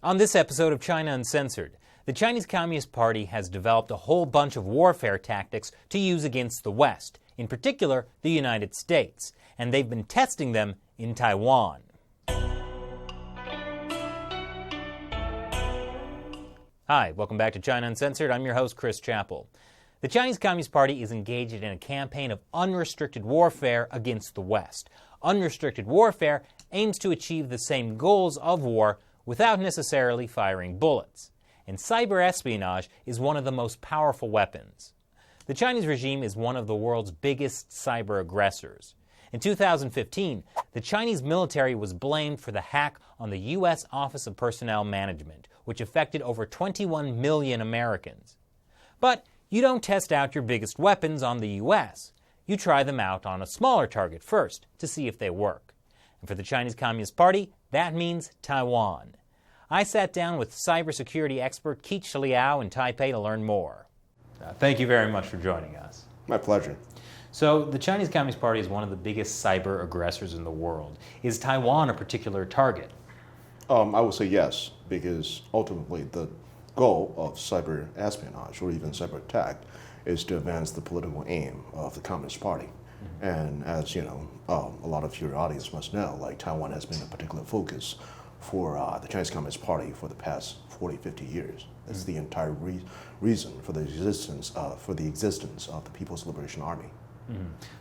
On this episode of China Uncensored, the Chinese Communist Party has developed a whole bunch of warfare tactics to use against the West, in particular the United States, and they've been testing them in Taiwan. Hi, welcome back to China Uncensored. I'm your host, Chris Chappell. The Chinese Communist Party is engaged in a campaign of unrestricted warfare against the West. Unrestricted warfare aims to achieve the same goals of war without necessarily firing bullets. And cyber espionage is one of the most powerful weapons. The Chinese regime is one of the world's biggest cyber aggressors. In 2015, the Chinese military was blamed for the hack on the U.S. Office of Personnel Management, which affected over 21 million Americans. But you don't test out your biggest weapons on the U.S. You try them out on a smaller target first to see if they work. And for the Chinese Communist Party, that means Taiwan. I sat down with cybersecurity expert Kitsch Liao in Taipei to learn more. Thank you very much for joining us. My pleasure. So, the Chinese Communist Party is one of the biggest cyber aggressors in the world. Is Taiwan a particular target? I would say yes, because ultimately the goal of cyber espionage or even cyber attack is to advance the political aim of the Communist Party. And as you know, a lot of your audience must know, like Taiwan has been a particular focus for the Chinese Communist Party for the past 40, 50 years. That's the entire reason for the existence of the People's Liberation Army.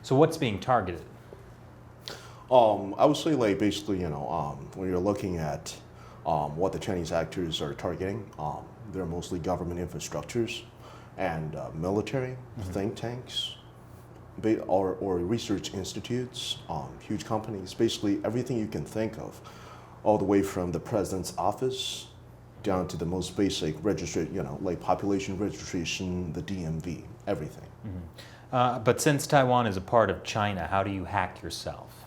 So what's being targeted? I would say, like, basically, when you're looking at what the Chinese actors are targeting, they're mostly government infrastructures and military, think tanks, or research institutes, huge companies, basically everything you can think of, all the way from the president's office down to the most basic registration, like population registration, the DMV, everything. But since Taiwan is a part of China, how do you hack yourself?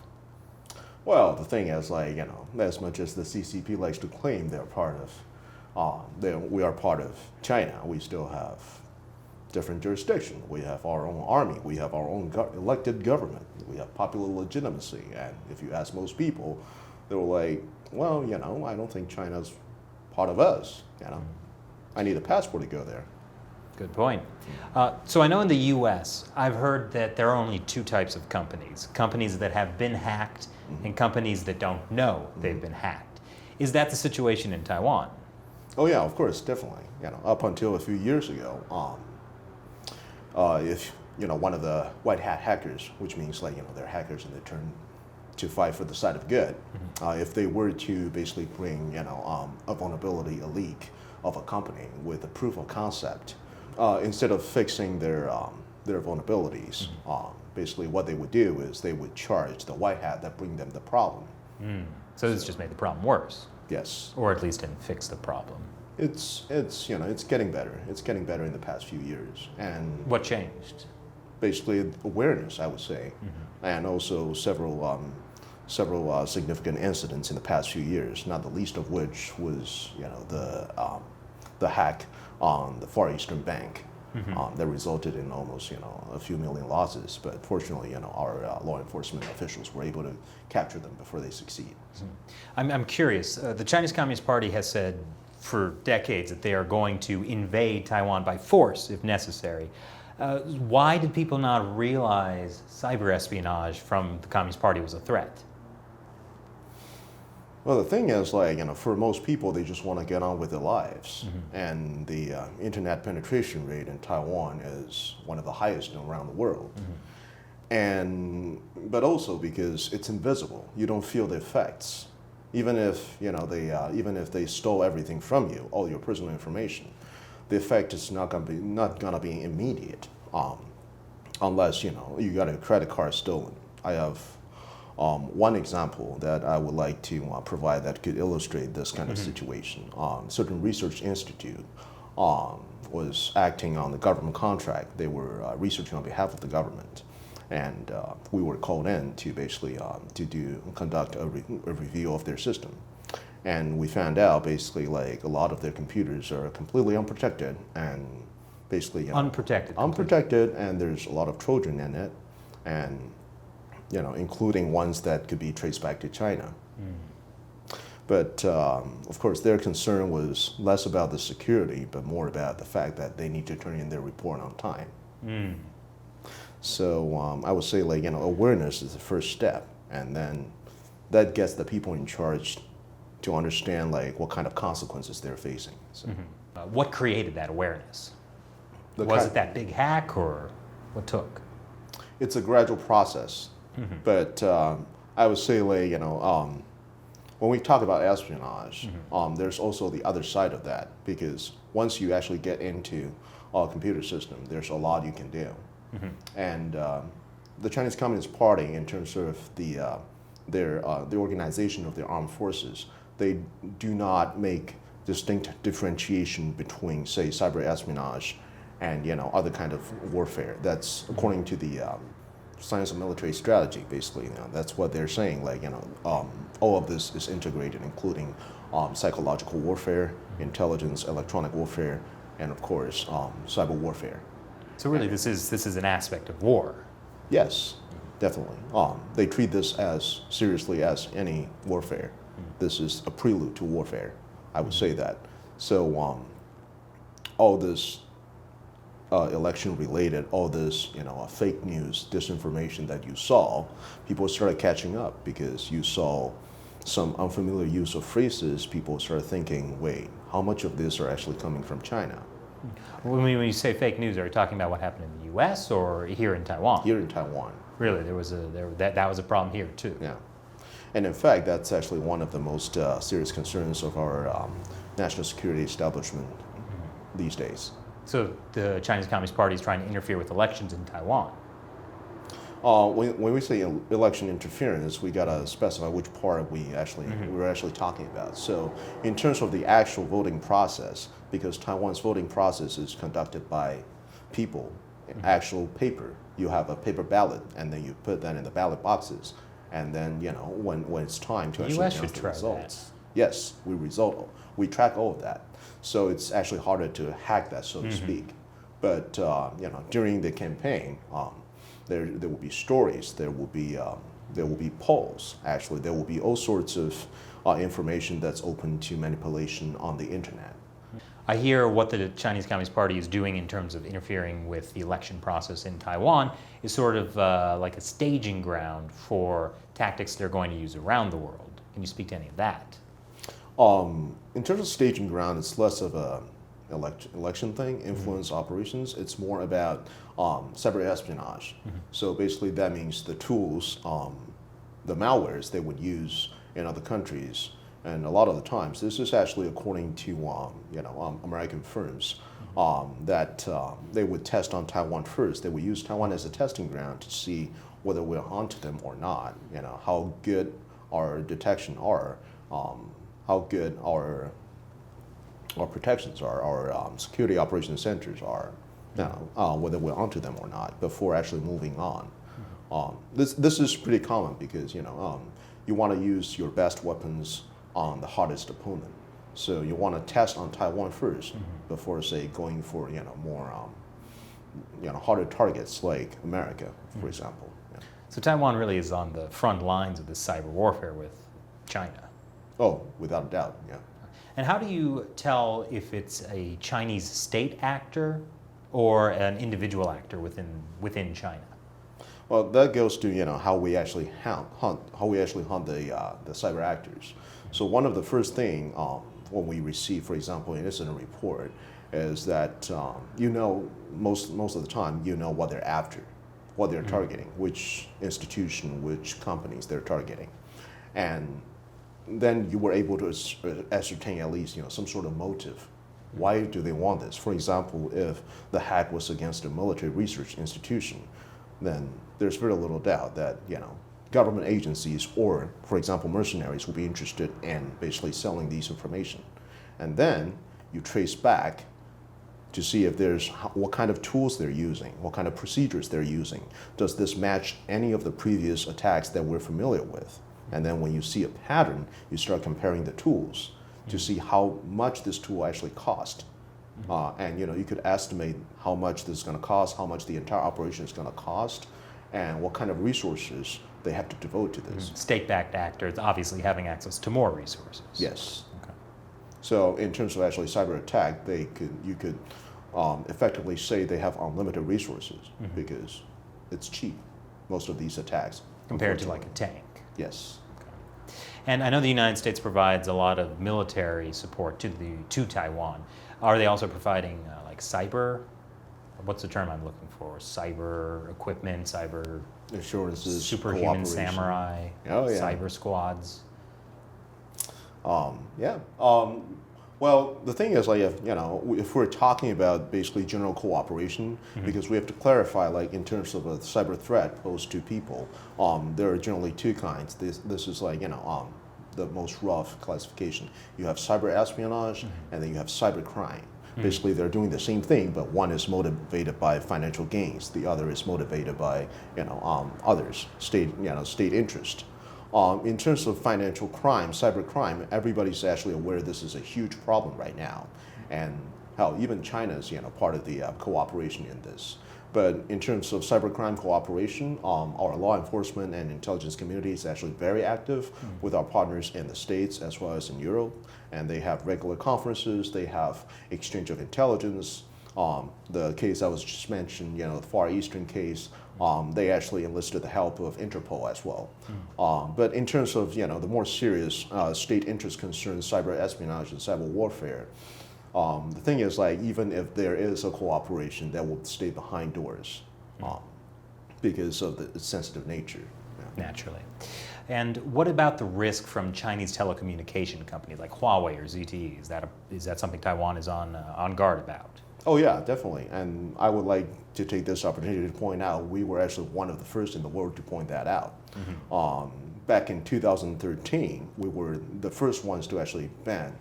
Well, the thing is, like, as much as the CCP likes to claim they're part of, we are part of China, we still have different jurisdiction. We have our own army, we have our own elected government, we have popular legitimacy, and if you ask most people, they were like, well, I don't think China's part of us, I need a passport to go there. Good point. So I know in the U.S., I've heard that there are only two types of companies. Companies that have been hacked and companies that don't know they've been hacked. Is that the situation in Taiwan? Oh yeah, of course, definitely. Up until a few years ago, if one of the white hat hackers, which means they're hackers and they turn to fight for the side of good, if they were to basically bring a vulnerability, a leak of a company with a proof of concept, instead of fixing their vulnerabilities, basically what they would do is they would charge the white hat that bring them the problem. So this just made the problem worse. Yes. Or at least didn't fix the problem. It's getting better. It's getting better in the past few years. And what changed? Basically awareness, I would say, and also several significant incidents in the past few years. Not the least of which was the hack on the Far Eastern Bank that resulted in almost a few million losses. But fortunately, our law enforcement officials were able to capture them before they succeed. I'm curious. The Chinese Communist Party has said for decades that they are going to invade Taiwan by force if necessary. Why did people not realize cyber espionage from the Communist Party was a threat? Well, the thing is, for most people, they just want to get on with their lives. And the internet penetration rate in Taiwan is one of the highest around the world. But also because it's invisible. You don't feel the effects. Even if, even if they stole everything from you, all your personal information, the effect is not gonna be immediate, unless, you got a credit card stolen. I have one example that I would like to provide that could illustrate this kind of situation. Certain research institute was acting on the government contract. They were researching on behalf of the government, and we were called in to basically conduct a review of their system. And we found out basically a lot of their computers are completely unprotected and basically unprotected, and there's a lot of Trojan in it, and including ones that could be traced back to China. But of course, their concern was less about the security, but more about the fact that they need to turn in their report on time. So I would say, like, awareness is the first step, and then that gets the people in charge to understand, like, what kind of consequences they're facing. So, what created that awareness? Was it that big hack, or what took? It's a gradual process, but I would say, like, when we talk about espionage, there's also the other side of that, because once you actually get into a computer system, there's a lot you can do. And the Chinese Communist Party, in terms of the organization of their armed forces, they do not make distinct differentiation between, say, cyber espionage and other kind of warfare. That's according to the science of military strategy, basically. That's what they're saying. Like, all of this is integrated, including psychological warfare, intelligence, electronic warfare, and of course, cyber warfare. So really, this is an aspect of war. Yes, definitely. They treat this as seriously as any warfare. This is a prelude to warfare, I would say that. So all this election-related, all this fake news, disinformation that you saw, people started catching up because you saw some unfamiliar use of phrases. People started thinking, wait, how much of this are actually coming from China? When you say fake news, are you talking about what happened in the U.S. or here in Taiwan? Here in Taiwan. Really, that was a problem here too. Yeah, and in fact, that's actually one of the most serious concerns of our national security establishment these days. So the Chinese Communist Party is trying to interfere with elections in Taiwan. When we say election interference, we gotta specify which part we're actually talking about. So, in terms of the actual voting process, because Taiwan's voting process is conducted by people, actual paper. You have a paper ballot, and then you put that in the ballot boxes, and then when it's time to actually announce the results. Yes, we track all of that. So it's actually harder to hack that, so to speak. But during the campaign, there will be stories, there will be polls. Actually, there will be all sorts of information that's open to manipulation on the internet. I hear what the Chinese Communist Party is doing in terms of interfering with the election process in Taiwan is sort of like a staging ground for tactics they're going to use around the world. Can you speak to any of that? In terms of staging ground, it's less of a election thing, influence operations. It's more about cyber espionage. So basically, that means the tools, the malwares they would use in other countries. And a lot of the times, this is actually according to American firms that they would test on Taiwan first. They would use Taiwan as a testing ground to see whether we're onto them or not. How good our detection are, how good our protections are, our security operations centers are, whether we're onto them or not before actually moving on. This is pretty common because you want to use your best weapons on the hardest opponent. So you want to test on Taiwan first before, say, going for more harder targets like America, for example. Yeah. So Taiwan really is on the front lines of this cyber warfare with China. Oh, without a doubt, yeah. And how do you tell if it's a Chinese state actor or an individual actor within China? Well, that goes to how we actually hunt the cyber actors. So one of the first thing when we receive, for example, an incident report, is that most of the time what they're after, what they're targeting, which institution, which companies they're targeting, and then you were able to ascertain at least some sort of motive. Why do they want this? For example, if the hack was against a military research institution, then there's very little doubt that government agencies or, for example, mercenaries will be interested in basically selling these information. And then you trace back to see if there's what kind of tools they're using, what kind of procedures they're using. Does this match any of the previous attacks that we're familiar with? And then when you see a pattern, you start comparing the tools to see how much this tool actually cost. And you could estimate how much this is going to cost, how much the entire operation is going to cost, and what kind of resources they have to devote to this. State-backed actors obviously having access to more resources. Yes. Okay. So in terms of actually cyber attack, you could effectively say they have unlimited resources because it's cheap. Most of these attacks Compared to like a tank. Yes. And I know the United States provides a lot of military support to Taiwan. Are they also providing like cyber? What's the term I'm looking for? Cyber equipment, cyber Insurances, superhuman samurai, Oh, yeah. cyber squads. Yeah. Well, the thing is, like, if we're talking about basically general cooperation, because we have to clarify, like, in terms of a cyber threat posed to people, there are generally two kinds. This is like, the most rough classification. You have cyber espionage, and then you have cyber crime. Basically, they're doing the same thing, but one is motivated by financial gains. The other is motivated by, others, state interest. In terms of financial crime, cyber crime, everybody's actually aware this is a huge problem right now. And hell, even China is part of the cooperation in this. But in terms of cybercrime cooperation, our law enforcement and intelligence community is actually very active with our partners in the States as well as in Europe. And they have regular conferences, they have exchange of intelligence. The case I was just mentioned, the Far Eastern case, they actually enlisted the help of Interpol as well. But in terms of the more serious state interest concerns, cyber espionage and cyber warfare, the thing is, like, even if there is a cooperation, that will stay behind doors because of the sensitive nature. Naturally. And what about the risk from Chinese telecommunication companies like Huawei or ZTE? Is that something Taiwan is on guard about? Oh yeah, definitely. And I would like to take this opportunity to point out we were actually one of the first in the world to point that out. Back in 2013, we were the first ones to actually ban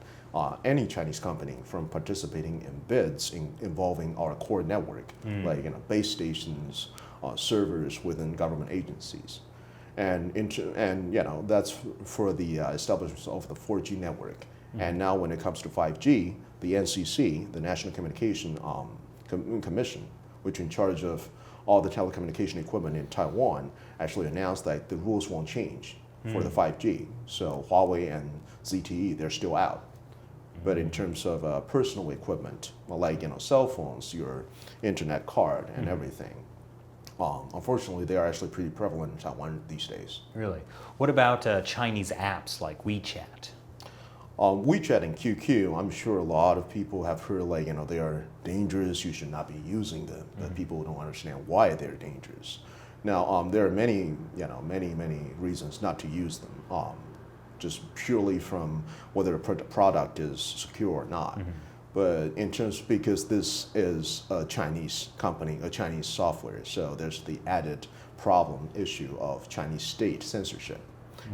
any Chinese company from participating in bids involving our core network, like base stations, servers within government agencies. And that's for the establishment of the 4G network. And now when it comes to 5G, the NCC, the National Communication Commission, which is in charge of all the telecommunication equipment in Taiwan, actually announced that the rules won't change for the 5G. So Huawei and ZTE, they're still out. But in terms of personal equipment, like cell phones, your internet card, and everything, unfortunately, they are actually pretty prevalent in Taiwan these days. Really? What about Chinese apps like WeChat? WeChat and QQ, I'm sure a lot of people have heard, like, they are dangerous, you should not be using them, but people don't understand why they're dangerous. Now, there are many reasons not to use them, just purely from whether a product is secure or not. But in terms, because this is a Chinese company, a Chinese software, so there's the added problem issue of Chinese state censorship.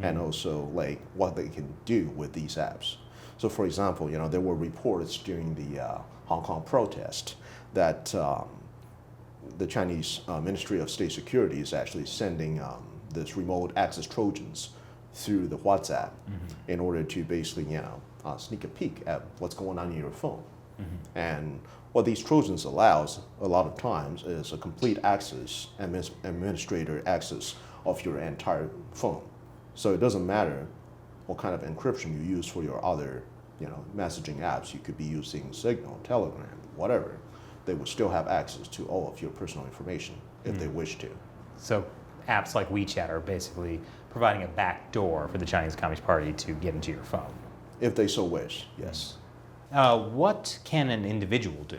And also, like, what they can do with these apps. So, for example, there were reports during the Hong Kong protest that the Chinese Ministry of State Security is actually sending this remote access Trojans through the WhatsApp in order to basically, sneak a peek at what's going on in your phone. And what these Trojans allows a lot of times is a complete access, administrator access of your entire phone. So it doesn't matter what kind of encryption you use for your other, messaging apps. You could be using Signal, Telegram, whatever. They will still have access to all of your personal information if they wish to. So apps like WeChat are basically providing a back door for the Chinese Communist Party to get into your phone. If they so wish, yes. What can an individual do?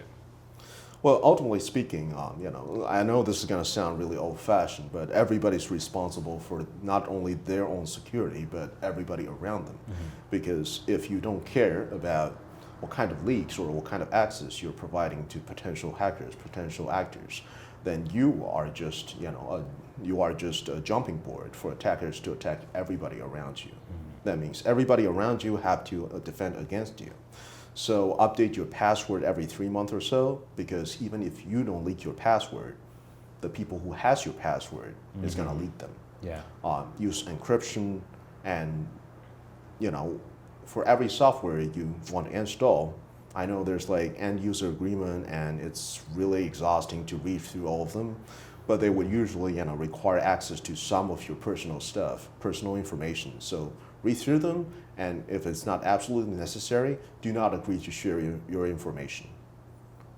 Well, ultimately speaking, I know this is going to sound really old-fashioned, but everybody's responsible for not only their own security, but everybody around them. Because if you don't care about what kind of leaks or what kind of access you're providing to potential hackers, potential actors, then you are just, a jumping board for attackers to attack everybody around you. That means everybody around you have to defend against you. So update your password every 3 months or so, because even if you don't leak your password, the people who has your password is going to leak them. Yeah. Use encryption, and for every software you want to install, I know there's like end user agreement, and it's really exhausting to read through all of them. but they would usually require access to some of your personal stuff, personal information. So read through them, and if it's not absolutely necessary, do not agree to share your information.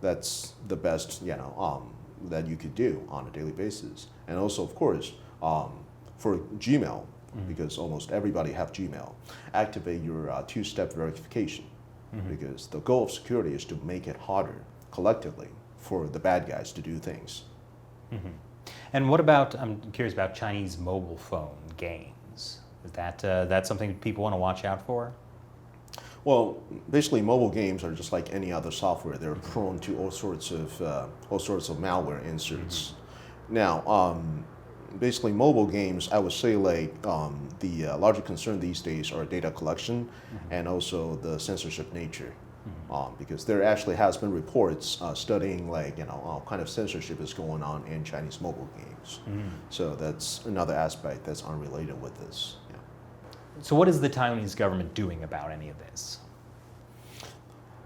That's the best that you could do on a daily basis. And also, of course, for Gmail, because almost everybody have Gmail, activate your two-step verification, because the goal of security is to make it harder collectively for the bad guys to do things. And what about, I'm curious about Chinese mobile phone games. Is that something people want to watch out for? Well, basically, mobile games are just like any other software. They're prone to all sorts of malware inserts. Now, basically, mobile games, I would say, like the larger concern these days are data collection and also the censorship nature, because there actually has been reports studying like kind of censorship is going on in Chinese mobile games. So that's another aspect that's unrelated with this. So what is the Taiwanese government doing about any of this?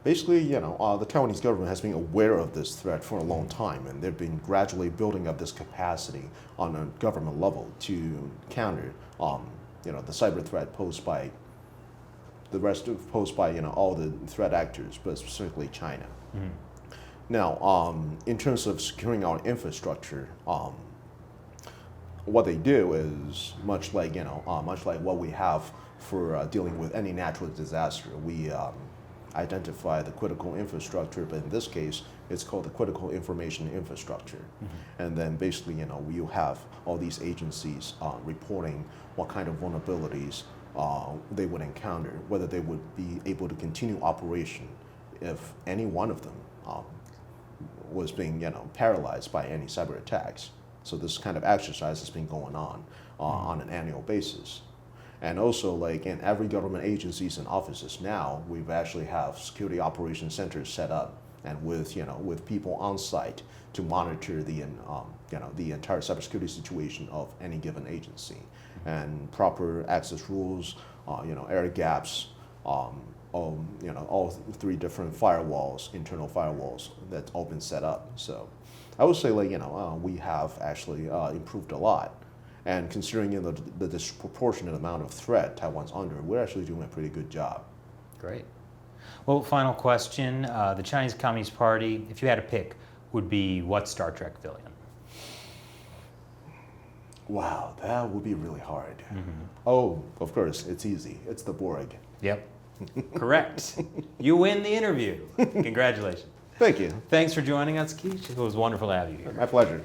Basically, the Taiwanese government has been aware of this threat for a long time, and they've been gradually building up this capacity on a government level to counter, the cyber threat posed by all the threat actors, but specifically China. Now, in terms of securing our infrastructure, what they do is much like what we have for dealing with any natural disaster. We identify the critical infrastructure, but in this case, it's called the critical information infrastructure. And then basically, you have all these agencies reporting what kind of vulnerabilities they would encounter, whether they would be able to continue operation if any one of them was being paralyzed by any cyber attacks. So this kind of exercise has been going on an annual basis. And also, like in every government agencies and offices now, we've actually have security operations centers set up, and with people on site to monitor the entire cybersecurity situation of any given agency, and proper access rules, air gaps, all three different firewalls, internal firewalls that's all been set up. So I would say we have actually improved a lot. And considering the disproportionate amount of threat Taiwan's under, we're actually doing a pretty good job. Great. Well, final question. The Chinese Communist Party, if you had to pick, would be what Star Trek villain? Wow, that would be really hard. Oh, of course, it's easy. It's the Borg. Yep. Correct. You win the interview. Congratulations. Thank you. Thanks for joining us, Kitsch. It was wonderful to have you here. My pleasure.